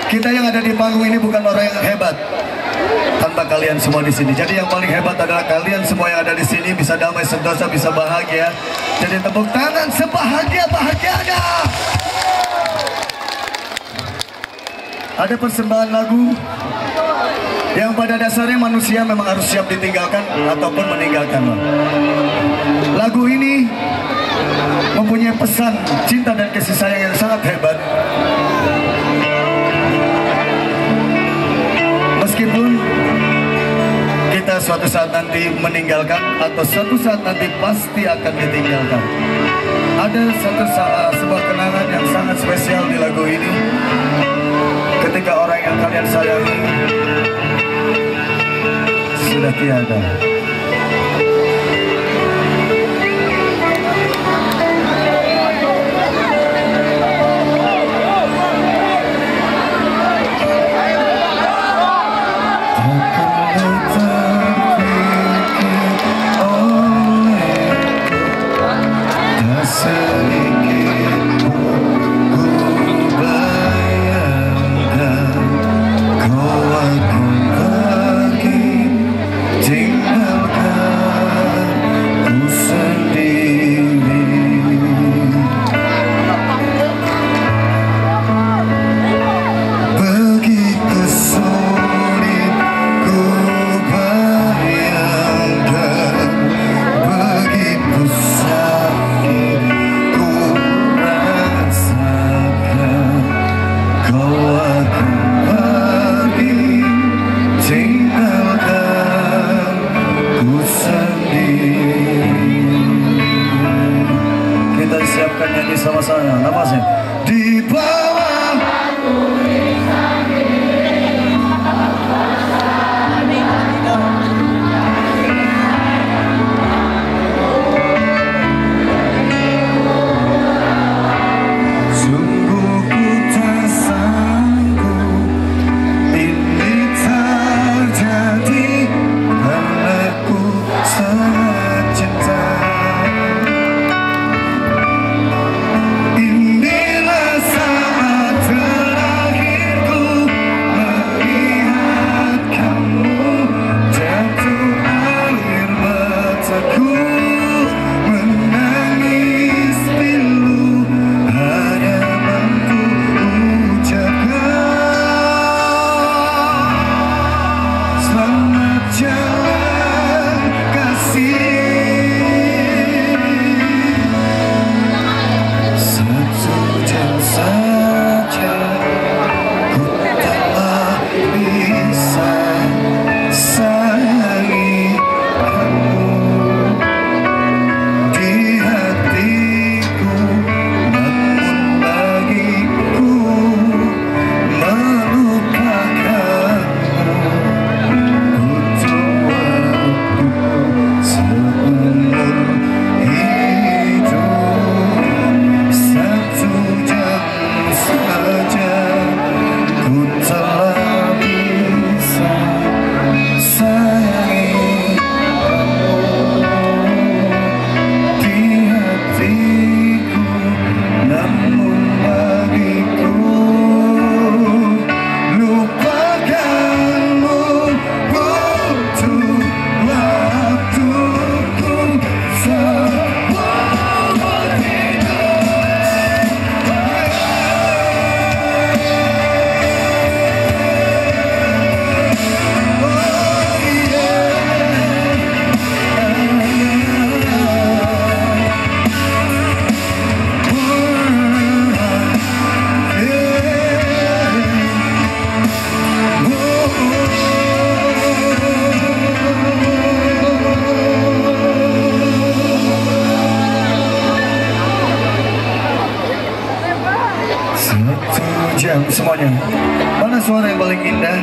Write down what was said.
Kita yang ada di panggung ini bukan orang yang hebat tanpa kalian semua di sini. Jadi yang paling hebat adalah kalian semua yang ada di sini, bisa damai sentosa, bisa bahagia. Jadi tepuk tangan sebahagia-bahagianya. Ada persembahan lagu yang pada dasarnya manusia memang harus siap ditinggalkan ataupun meninggalkan. Lagu ini mempunyai pesan cinta dan kasih sayang yang sangat hebat. Meskipun kita suatu saat nanti meninggalkan atau suatu saat nanti pasti akan ditinggalkan, ada sebuah kenangan yang sangat spesial di lagu ini. Ketika orang yang kalian sayangi sudah tiada. Sama-sama, napasnya di bawah sungguh ku tak sanggup ini terjadi karena ku sangat cinta. Semuanya, mana suara yang paling indah?